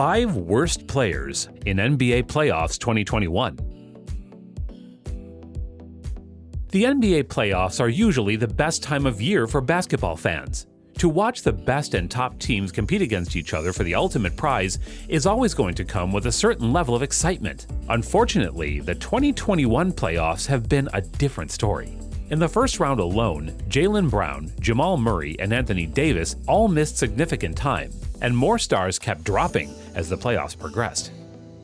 5 worst players in NBA playoffs 2021. The NBA playoffs are usually the best time of year for basketball fans. To watch the best and top teams compete against each other for the ultimate prize is always going to come with a certain level of excitement. Unfortunately, the 2021 playoffs have been a different story. In the first round alone, Jaylen Brown, Jamal Murray, and Anthony Davis all missed significant time, and more stars kept dropping as the playoffs progressed.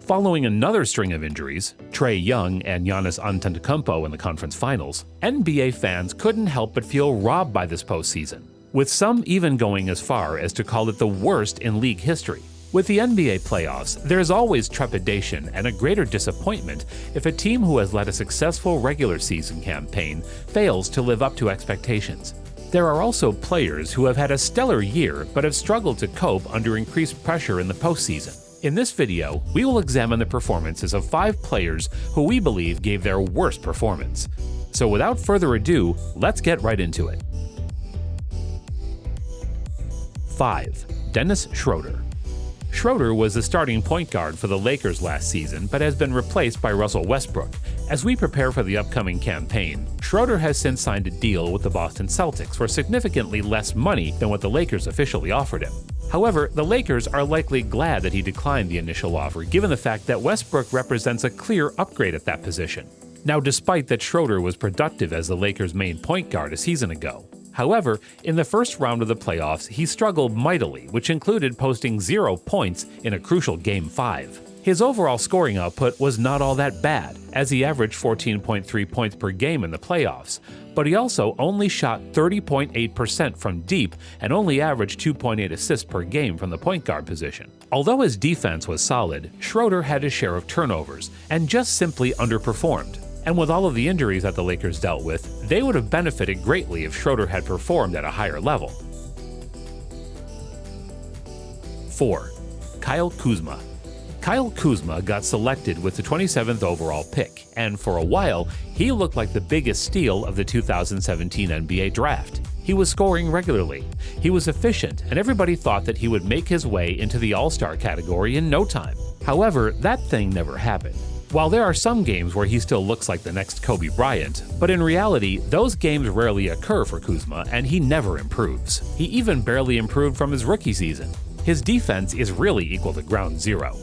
Following another string of injuries, Trae Young and Giannis Antetokounmpo in the conference finals, NBA fans couldn't help but feel robbed by this postseason, with some even going as far as to call it the worst in league history. With the NBA playoffs, there's always trepidation and a greater disappointment if a team who has led a successful regular season campaign fails to live up to expectations. There are also players who have had a stellar year but have struggled to cope under increased pressure in the postseason. In this video, we will examine the performances of 5 players who we believe gave their worst performance. So without further ado, let's get right into it. 5. Dennis Schroder. Schroder was the starting point guard for the Lakers last season, but has been replaced by Russell Westbrook. As we prepare for the upcoming campaign, Schroder has since signed a deal with the Boston Celtics for significantly less money than what the Lakers officially offered him. However, the Lakers are likely glad that he declined the initial offer, given the fact that Westbrook represents a clear upgrade at that position. Now, despite that Schroder was productive as the Lakers' main point guard a season ago. However, in the first round of the playoffs, he struggled mightily, which included posting 0 points in a crucial Game 5. His overall scoring output was not all that bad, as he averaged 14.3 points per game in the playoffs, but he also only shot 30.8% from deep and only averaged 2.8 assists per game from the point guard position. Although his defense was solid, Schroder had his share of turnovers and just simply underperformed. And with all of the injuries that the Lakers dealt with, they would have benefited greatly if Schroder had performed at a higher level. 4. Kyle Kuzma. Kyle Kuzma got selected with the 27th overall pick, and for a while, he looked like the biggest steal of the 2017 NBA draft. He was scoring regularly, he was efficient, and everybody thought that he would make his way into the All-Star category in no time. However, that thing never happened. While there are some games where he still looks like the next Kobe Bryant, but in reality, those games rarely occur for Kuzma, and he never improves. He even barely improved from his rookie season. His defense is really equal to ground zero.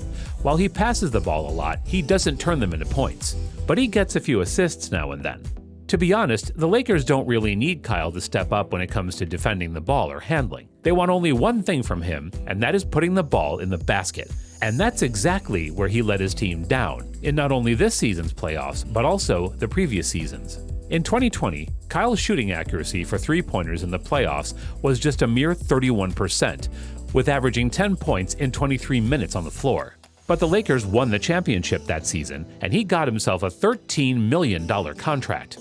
While he passes the ball a lot, he doesn't turn them into points, but he gets a few assists now and then. To be honest, the Lakers don't really need Kyle to step up when it comes to defending the ball or handling. They want only one thing from him, and that is putting the ball in the basket. And that's exactly where he let his team down, in not only this season's playoffs, but also the previous seasons. In 2020, Kyle's shooting accuracy for three-pointers in the playoffs was just a mere 31%, with averaging 10 points in 23 minutes on the floor. But the Lakers won the championship that season, and he got himself a $13 million contract.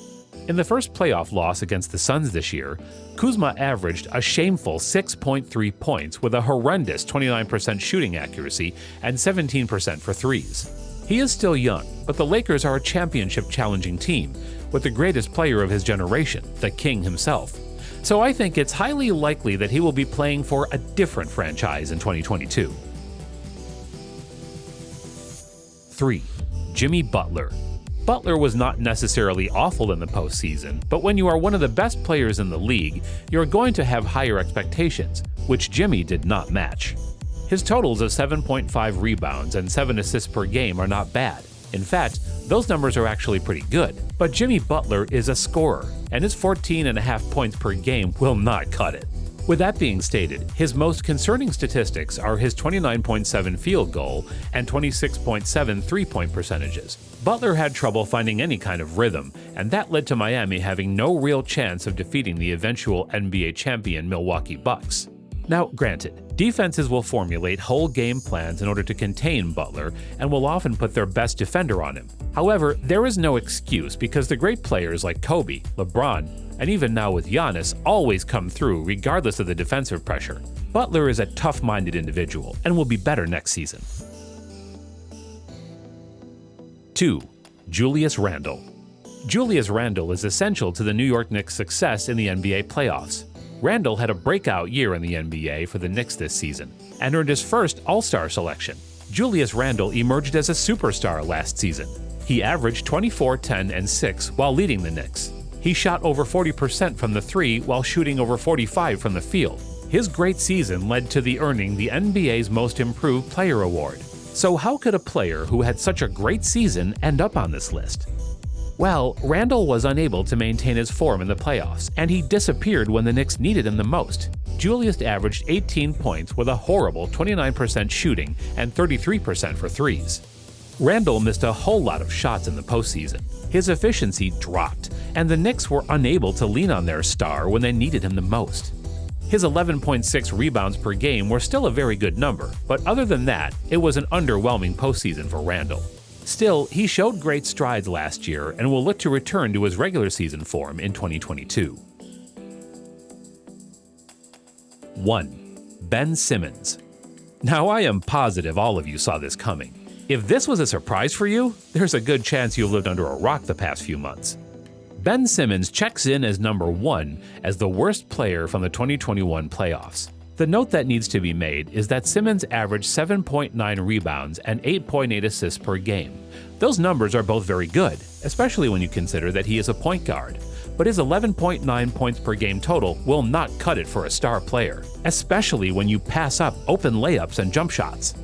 In the first playoff loss against the Suns this year, Kuzma averaged a shameful 6.3 points with a horrendous 29% shooting accuracy and 17% for threes. He is still young, but the Lakers are a championship-challenging team, with the greatest player of his generation, the King himself. So I think it's highly likely that he will be playing for a different franchise in 2022. 3. Jimmy Butler. Butler was not necessarily awful in the postseason, but when you are one of the best players in the league, you're going to have higher expectations, which Jimmy did not match. His totals of 7.5 rebounds and 7 assists per game are not bad. In fact, those numbers are actually pretty good. But Jimmy Butler is a scorer, and his 14.5 points per game will not cut it. With that being stated, his most concerning statistics are his 29.7 field goal and 26.7 three-point percentages. Butler had trouble finding any kind of rhythm, and that led to Miami having no real chance of defeating the eventual NBA champion Milwaukee Bucks. Now, granted, defenses will formulate whole game plans in order to contain Butler and will often put their best defender on him. However, there is no excuse because the great players like Kobe, LeBron, and even now with Giannis always come through regardless of the defensive pressure. Butler is a tough-minded individual and will be better next season. 2. Julius Randle. Julius Randle is essential to the New York Knicks' success in the NBA playoffs. Randle had a breakout year in the NBA for the Knicks this season and earned his first All-Star selection. Julius Randle emerged as a superstar last season. He averaged 24, 10, and 6 while leading the Knicks. He shot over 40% from the three while shooting over 45% from the field. His great season led to the earning the NBA's Most Improved Player award. So how could a player who had such a great season end up on this list? Well, Randle was unable to maintain his form in the playoffs, and he disappeared when the Knicks needed him the most. Julius averaged 18 points with a horrible 29% shooting and 33% for threes. Randle missed a whole lot of shots in the postseason. His efficiency dropped, and the Knicks were unable to lean on their star when they needed him the most. His 11.6 rebounds per game were still a very good number, but other than that, it was an underwhelming postseason for Randle. Still, he showed great strides last year and will look to return to his regular season form in 2022. 1. Ben Simmons. Now, I am positive all of you saw this coming. If this was a surprise for you, there's a good chance you've lived under a rock the past few months. Ben Simmons checks in as number 1 as the worst player from the 2021 playoffs. The note that needs to be made is that Simmons averaged 7.9 rebounds and 8.8 assists per game. Those numbers are both very good, especially when you consider that he is a point guard. But his 11.9 points per game total will not cut it for a star player, especially when you pass up open layups and jump shots.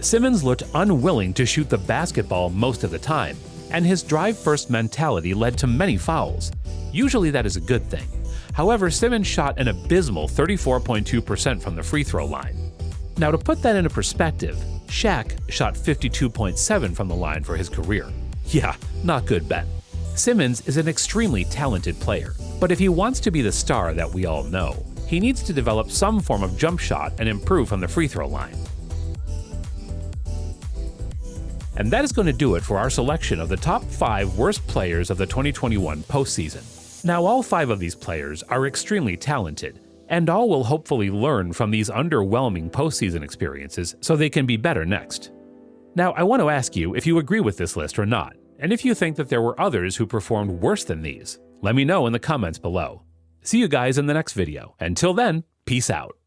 Simmons looked unwilling to shoot the basketball most of the time, and his drive-first mentality led to many fouls. Usually that is a good thing. However, Simmons shot an abysmal 34.2% from the free throw line. Now, to put that into perspective, Shaq shot 52.7% from the line for his career. Yeah, not good, Ben. Simmons is an extremely talented player, but if he wants to be the star that we all know, he needs to develop some form of jump shot and improve from the free throw line. And that is going to do it for our selection of the top 5 worst players of the 2021 postseason. Now, all 5 of these players are extremely talented, and all will hopefully learn from these underwhelming postseason experiences so they can be better next. Now, I want to ask you if you agree with this list or not, and if you think that there were others who performed worse than these. Let me know in the comments below. See you guys in the next video. Until then, peace out.